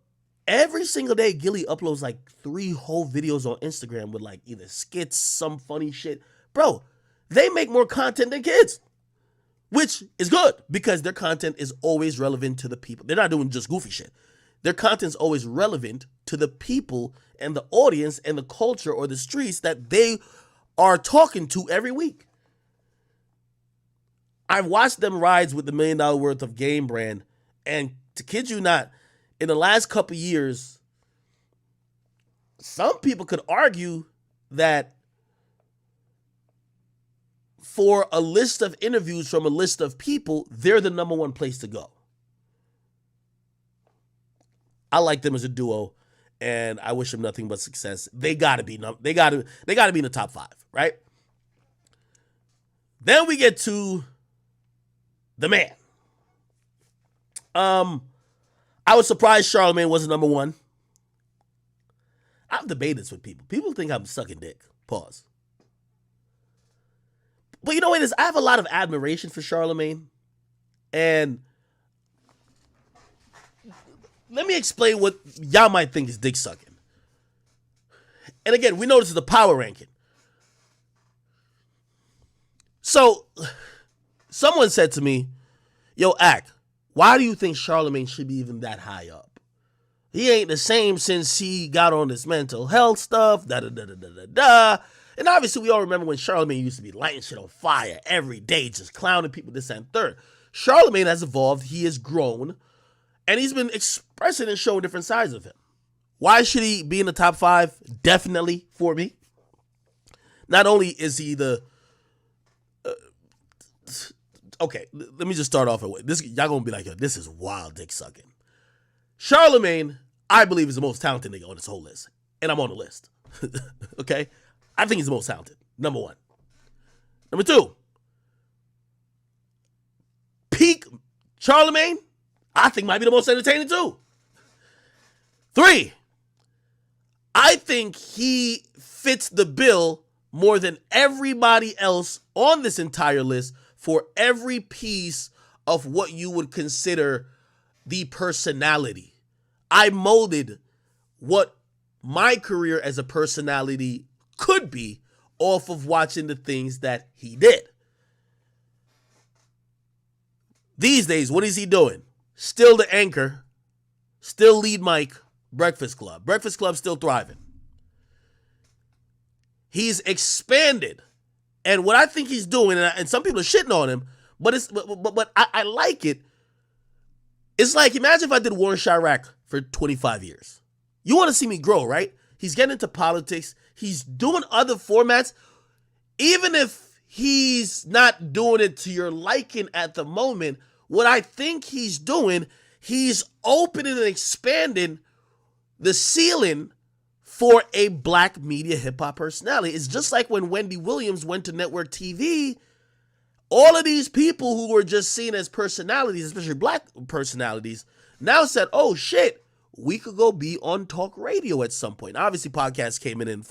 every single day, Gilly uploads like 3 whole videos on Instagram with like either skits, some funny shit. Bro, they make more content than kids, which is good because their content is always relevant to the people. They're not doing just goofy shit. Their content's always relevant to the people and the audience and the culture or the streets that they are talking to every week. I've watched them rides with the $1 Million Worth of Game brand, and to kid you not, in the last couple years, some people could argue that for a list of interviews from a list of people, they're the number 1 place to go. I like them as a duo, and I wish them nothing but success. They gotta be in the top 5, right? Then we get to the man. I was surprised Charlemagne wasn't number 1. I've debated this with people. People think I'm sucking dick. Pause. But you know what it is? I have a lot of admiration for Charlemagne. And let me explain what y'all might think is dick sucking. And again, we know this is the power ranking. So, someone said to me, yo, Ak, why do you think Charlemagne should be even that high up? He ain't the same since he got on this mental health stuff, da-da-da-da-da-da. And obviously, we all remember when Charlemagne used to be lighting shit on fire every day, just clowning people, this and third. Charlemagne has evolved, he has grown, and he's been expressing and showing different sides of him. Why should he be in the top 5? Definitely for me. Not only is he the... okay, let me just start off with this. Y'all gonna be like, yo, this is wild dick sucking. Charlemagne, I believe, is the most talented nigga on this whole list. And I'm on the list. Okay? I think he's the most talented. Number 1. Number 2. Peak Charlemagne, I think might be the most entertaining too. 3. I think he fits the bill more than everybody else on this entire list for every piece of what you would consider the personality. I molded what my career as a personality could be off of watching the things that he did. These days, what is he doing? Still the anchor, still lead mic, Breakfast Club. Breakfast Club still thriving. He's expanded. And what I think he's doing, and some people are shitting on him, but I like it. It's like, imagine if I did Warren Chirac for 25 years. You want to see me grow, right? He's getting into politics. He's doing other formats. Even if he's not doing it to your liking at the moment, what I think he's doing, he's opening and expanding the ceiling for a black media hip-hop personality. It's just like when Wendy Williams went to network TV, all of these people who were just seen as personalities, especially black personalities, now said, oh shit, we could go be on talk radio at some point. Obviously, podcasts came in and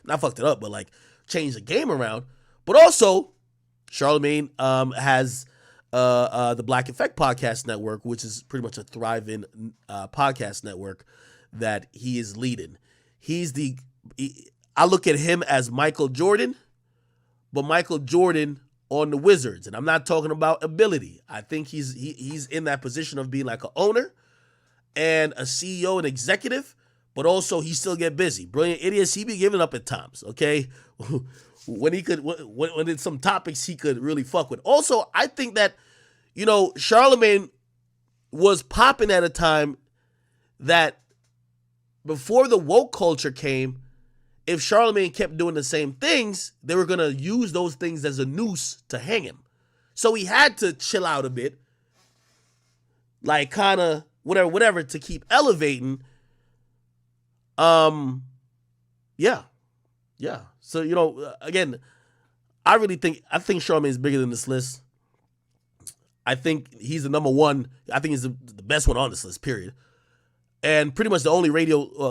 not fucked it up, but like changed the game around. But also, Charlemagne has the Black Effect Podcast Network, which is pretty much a thriving podcast network that he is leading. I look at him as Michael Jordan, but Michael Jordan on the Wizards, and I'm not talking about ability. I think he's in that position of being like an owner and a CEO and executive, but also he still get busy. Brilliant idiots, he be giving up at times, okay? when it's some topics he could really fuck with. Also, I think that, Charlemagne was popping at a time that before the woke culture came, if Charlemagne kept doing the same things, they were going to use those things as a noose to hang him. So he had to chill out a bit, like kind of whatever, to keep elevating. Yeah. So, again, I think Charlemagne is bigger than this list. I think he's the number one. I think he's the best one on this list, period. And pretty much the only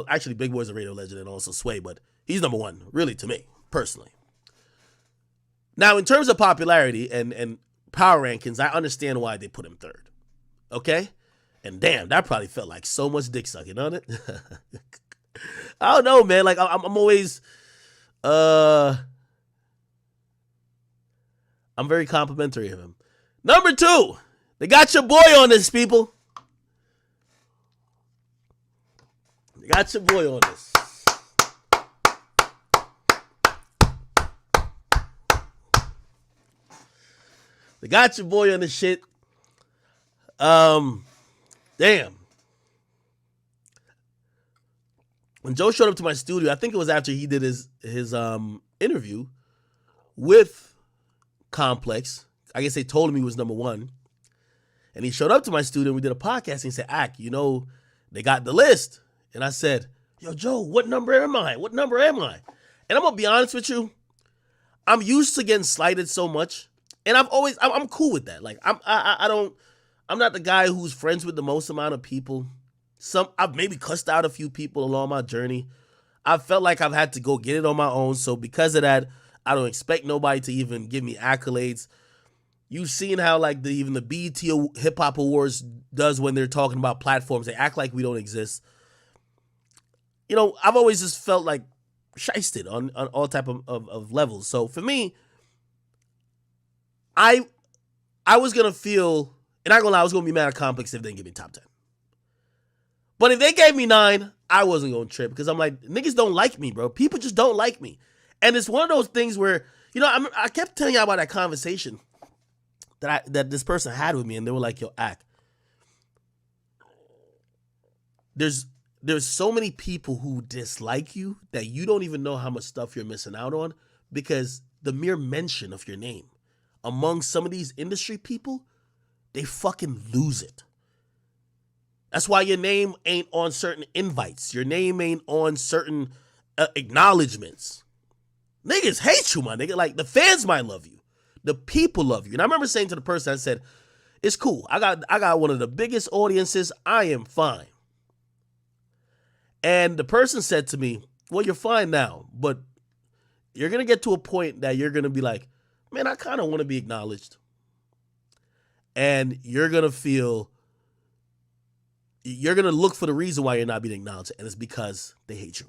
actually Big Boy's a radio legend and also Sway, but he's number one, really, to me, personally. Now, in terms of popularity and power rankings, I understand why they put him third. Okay? And damn, that probably felt like so much dick sucking on it. I don't know, man. Like, I'm always, I'm very complimentary of him. Number 2, they got your boy on this, people. They got your boy on this. They got your boy on this shit. Damn. When Joe showed up to my studio, I think it was after he did his interview with Complex. I guess they told him he was number 1. And he showed up to my studio and we did a podcast and he said, Ak, they got the list. And I said, yo, Joe, what number am I? And I'm going to be honest with you. I'm used to getting slighted so much. And I'm cool with that. Like, I'm not the guy who's friends with the most amount of people. I've maybe cussed out a few people along my journey. I felt like I've had to go get it on my own. So because of that, I don't expect nobody to even give me accolades. You've seen how like even the BET Hip Hop Awards does when they're talking about platforms. They act like we don't exist. I've always just felt like shysted on all type of levels. So for me, I was going to feel, and I'm going to lie, I was going to be mad at Complex if they didn't give me top 10. But if they gave me 9, I wasn't going to trip because I'm like, niggas don't like me, bro. People just don't like me. And it's one of those things where, I kept telling you about that conversation that this person had with me, and they were like, yo, Ak, there's so many people who dislike you that you don't even know how much stuff you're missing out on because the mere mention of your name among some of these industry people, they fucking lose it. That's why your name ain't on certain invites. Your name ain't on certain acknowledgments. Niggas hate you, my nigga. Like, the fans might love you. The people love you. And I remember saying to the person, I said, it's cool. I got one of the biggest audiences. I am fine. And the person said to me, well, you're fine now, but you're going to get to a point that you're going to be like, man, I kind of want to be acknowledged. And you're going to look for the reason why you're not being acknowledged, and it's because they hate you.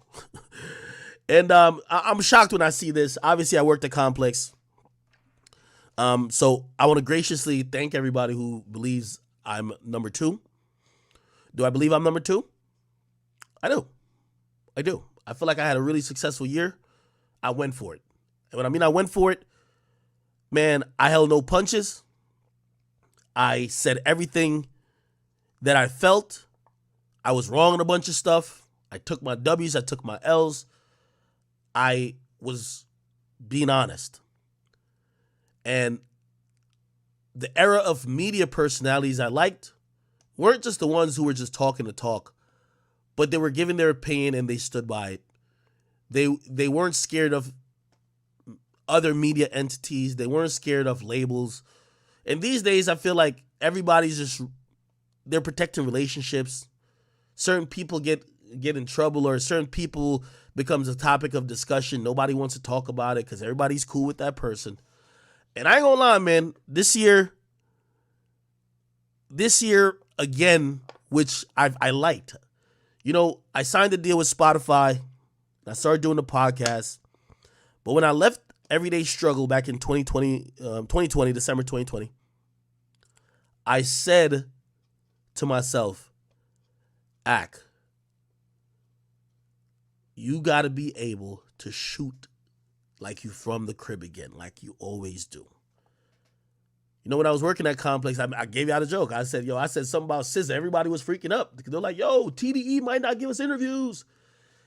And I'm shocked when I see this. Obviously, I worked at Complex. So I want to graciously thank everybody who believes I'm number 2. Do I believe I'm number 2? I do. I feel like I had a really successful year. I went for it. And when I mean I went for it, man, I held no punches. I said everything that I felt. I was wrong on a bunch of stuff. I took my W's. I took my L's. I was being honest. And the era of media personalities I liked weren't just the ones who were just talking to talk, but they were giving their opinion and they stood by it. They weren't scared of other media entities. They weren't scared of labels. And these days, I feel like everybody's they're protecting relationships. Certain people get in trouble, or certain people becomes a topic of discussion. Nobody wants to talk about it because everybody's cool with that person. And I ain't gonna lie, man, this year again, which I liked. I signed a deal with Spotify. I started doing the podcast. But when I left everyday struggle back in 2020, December 2020, I said to myself, Ak, you got to be able to shoot like you from the crib again, like you always do. You know, when I was working at Complex, I gave you out a joke. I said something about SZA. Everybody was freaking up. They're like, yo, TDE might not give us interviews.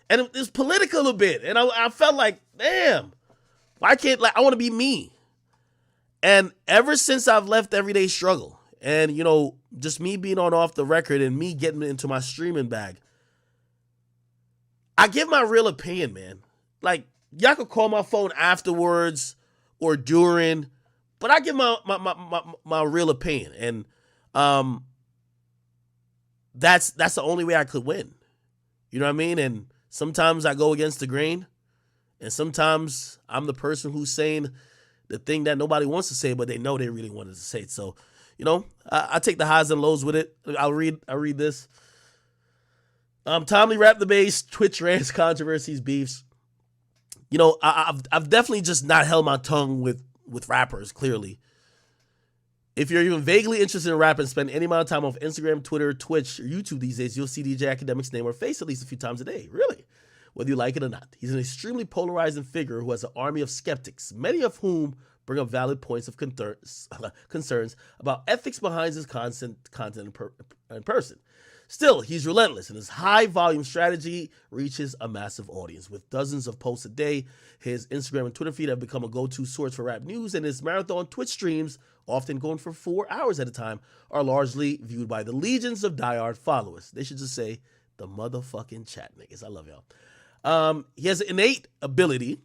And it's political a bit. And I felt like, damn, why can't, I want to be me. And ever since I've left Everyday Struggle and, just me being on Off the Record and me getting into my streaming bag, I give my real opinion, man. Like, y'all could call my phone afterwards or during, but I give my real opinion. And that's the only way I could win. You know what I mean? And sometimes I go against the grain. And sometimes I'm the person who's saying the thing that nobody wants to say, but they know they really wanted to say it. So, I take the highs and lows with it. I'll read this. Timely rap debates, Twitch rants, controversies, beefs. I've definitely just not held my tongue with rappers, clearly. If you're even vaguely interested in rap and spend any amount of time on Instagram, Twitter, Twitch, or YouTube these days, you'll see DJ Akademiks' name or face at least a few times a day. Really? Whether you like it or not. He's an extremely polarizing figure who has an army of skeptics, many of whom bring up valid points of concerns about ethics behind his content in person. Still, he's relentless, and his high-volume strategy reaches a massive audience. With dozens of posts a day, his Instagram and Twitter feed have become a go-to source for rap news, and his marathon Twitch streams, often going for 4 hours at a time, are largely viewed by the legions of diehard followers. They should just say, the motherfucking chat niggas. I love y'all. He has an innate ability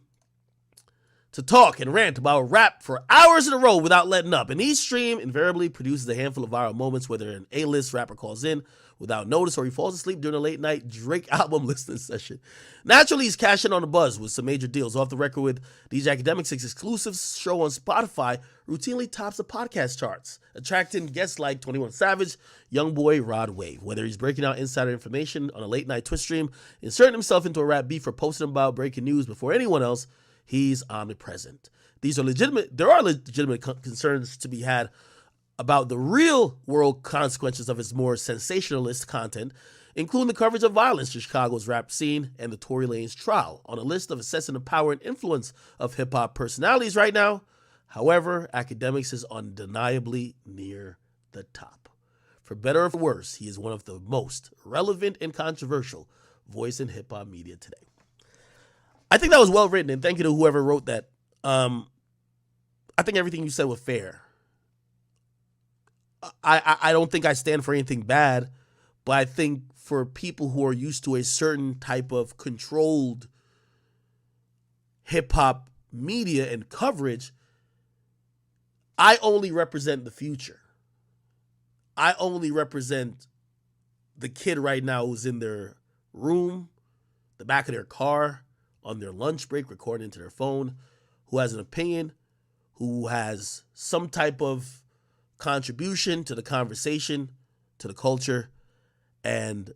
to talk and rant about rap for hours in a row without letting up, and each stream invariably produces a handful of viral moments, whether an A-list rapper calls in without notice or he falls asleep during a late-night Drake album listening session. Naturally, he's cashing on the buzz with some major deals. Off the Record with DJ Akademiks' exclusive show on Spotify routinely tops the podcast charts, attracting guests like 21 Savage, Youngboy, Rod Wave. Whether he's breaking out insider information on a late-night Twitch stream, inserting himself into a rap beef, or posting about breaking news before anyone else, he's omnipresent. There are legitimate concerns to be had about the real-world consequences of his more sensationalist content, including the coverage of violence in Chicago's rap scene and the Tory Lanez trial. On a list of assessing the power and influence of hip-hop personalities right now, however, Akademiks is undeniably near the top. For better or for worse, he is one of the most relevant and controversial voice in hip-hop media today. I think that was well written, and thank you to whoever wrote that. I think everything you said was fair. I don't think I stand for anything bad, but I think for people who are used to a certain type of controlled hip-hop media and coverage, I only represent the future. I only represent the kid right now who's in their room, the back of their car, on their lunch break, recording into their phone, who has an opinion, who has some type of contribution to the conversation, to the culture, and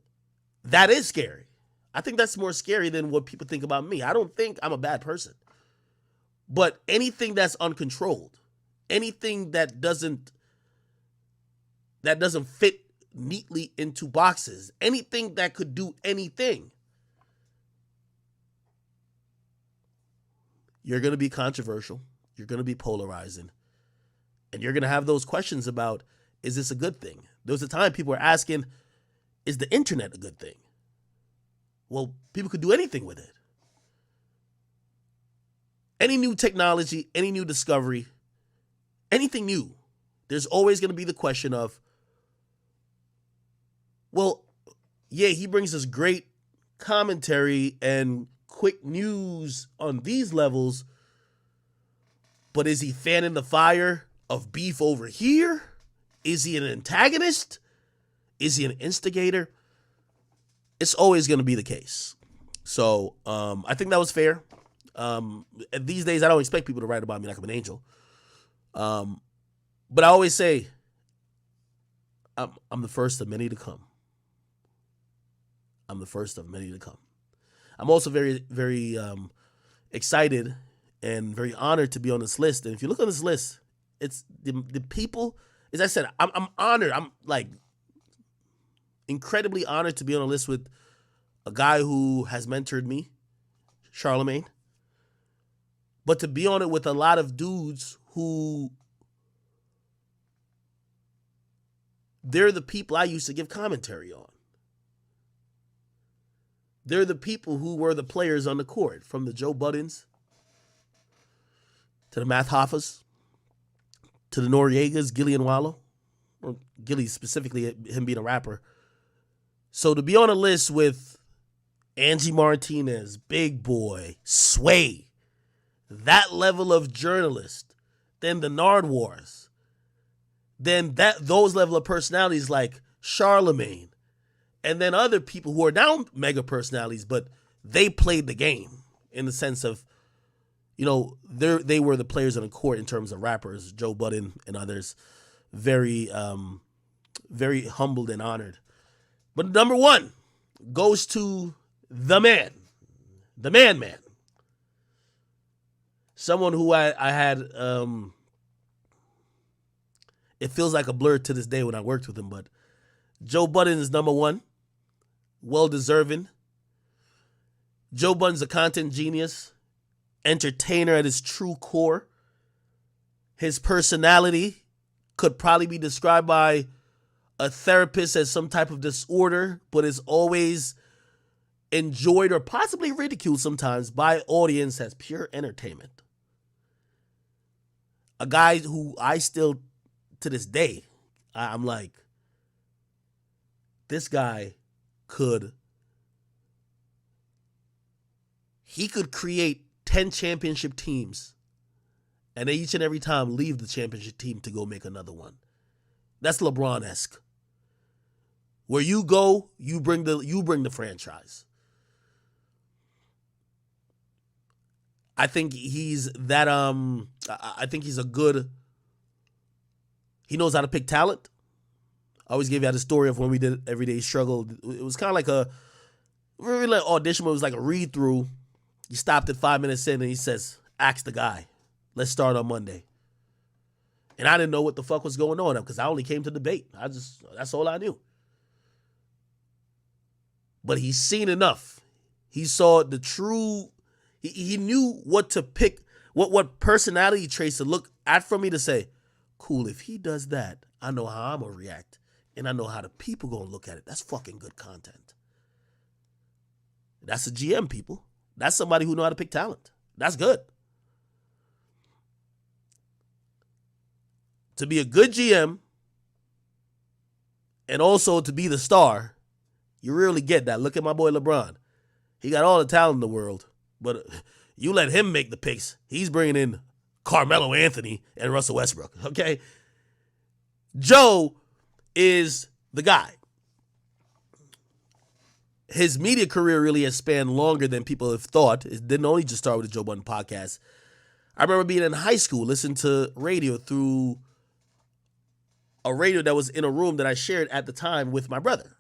that is scary. I think that's more scary than what people think about me. I don't think I'm a bad person, but anything that's uncontrolled, anything that doesn't fit neatly into boxes, anything that could do anything, you're going to be controversial, you're going to be polarizing, and you're going to have those questions about, is this a good thing? There was a time people were asking, is the internet a good thing? Well, people could do anything with it. Any new technology, any new discovery, anything new, there's always going to be the question of, well, yeah, he brings us great commentary and quick news on these levels, but is he fanning the fire of beef over here? Is he an antagonist? Is he an instigator? It's always going to be the case. So I think that was fair. These days, I don't expect people to write about me like I'm an angel. But I always say, I'm the first of many to come. I'm the first of many to come. I'm also very, very excited and very honored to be on this list. And if you look on this list, it's the people. As I said, I'm honored. I'm like incredibly honored to be on a list with a guy who has mentored me, Charlemagne. But to be on it with a lot of dudes who they're the people I used to give commentary on. They're the people who were the players on the court, from the Joe Buddens to the Math Hoffas to the Noriegas, Gillian Wallow, or Gilly specifically, him being a rapper. So to be on a list with Angie Martinez, Big Boy, Sway, that level of journalist, then the Nardwars, then those level of personalities like Charlemagne, and then other people who are now mega personalities, but they played the game in the sense of, you know, they were the players on the court in terms of rappers, Joe Budden and others. Very, very humbled and honored. But number one goes to the man. Someone who I had, it feels like a blur to this day when I worked with him, but Joe Budden is number one. Well-deserving. Joe Budden's a content genius, entertainer at his true core. His personality could probably be described by a therapist as some type of disorder, but is always enjoyed or possibly ridiculed sometimes by audience as pure entertainment. A guy who I still, to this day, I'm like, this guy could create 10 championship teams and each and every time leave the championship team to go make another one. That's LeBron-esque. Where you go, you bring the franchise. I think he's that I think he's a good, he knows how to pick talent. I always give you the story of when we did Everyday Struggle. It was kind of like a really like audition, but it was like a read through. He stopped at 5 minutes in and he says, ask the guy. Let's start on Monday. And I didn't know what the fuck was going on because I only came to debate. That's all I knew. But he's seen enough. He saw the true, he knew what to pick, what personality traits to look at for me to say, cool, if he does that, I know how I'm going to react. And I know how the people going to look at it. That's fucking good content. That's a GM, people. That's somebody who know how to pick talent. That's good. To be a good GM and also to be the star, you really get that. Look at my boy LeBron. He got all the talent in the world, but you let him make the picks. He's bringing in Carmelo Anthony and Russell Westbrook, okay? Joe is the guy. His media career really has spanned longer than people have thought. It didn't only just start with the Joe Budden podcast. I remember being in high school, listening to radio through a radio that was in a room that I shared at the time with my brother.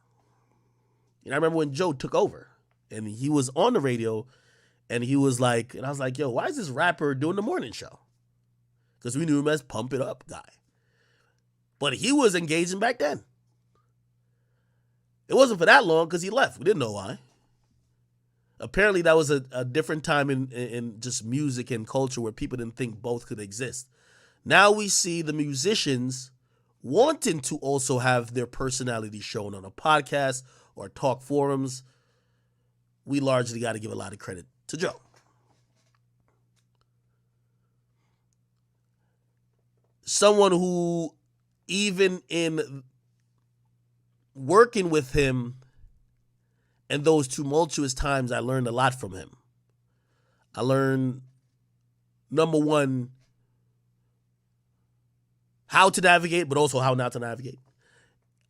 And I remember when Joe took over and he was on the radio and he was like, and I was like, yo, why is this rapper doing the morning show? Because we knew him as Pump It Up guy. But he was engaging back then. It wasn't for that long because he left. We didn't know why. Apparently that was a different time in just music and culture where people didn't think both could exist. Now we see the musicians wanting to also have their personality shown on a podcast or talk forums. We largely got to give a lot of credit to Joe. Someone who, even in working with him and those tumultuous times, I learned a lot from him. I learned, number one, how to navigate, but also how not to navigate.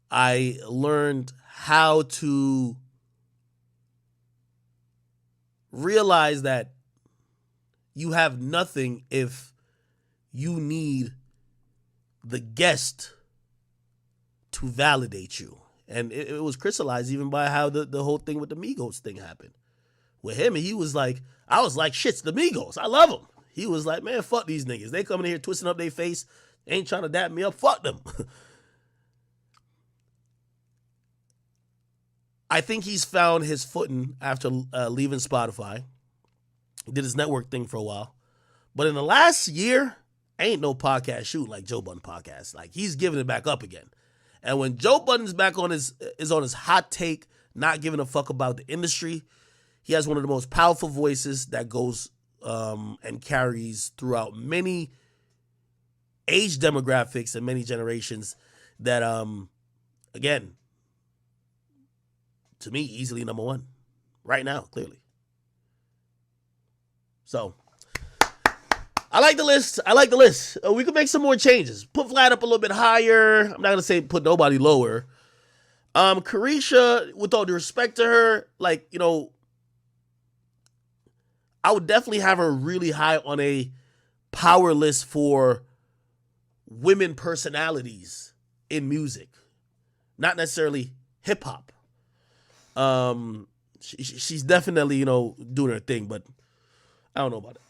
I learned how to realize that you have nothing if you need the guest to validate you. And it was crystallized even by how the whole thing with the Migos thing happened. With him, he was like, I was like, shit's the Migos. I love them. He was like, man, fuck these niggas. They coming in here twisting up their face, ain't trying to dap me up. Fuck them. I think he's found his footing after leaving Spotify. He did his network thing for a while. But in the last year, ain't no podcast shoot like Joe Budden podcast. Like, he's giving it back up again. And when Joe Budden's back on his hot take, not giving a fuck about the industry, he has one of the most powerful voices that goes and carries throughout many age demographics and many generations that, again, to me, easily number one right now, clearly. So, I like the list. We could make some more changes. Put Vlad up a little bit higher. I'm not going to say put nobody lower. Carisha, with all due respect to her, like, you know, I would definitely have her really high on a power list for women personalities in music, not necessarily hip hop. She's definitely, you know, doing her thing, but I don't know about it.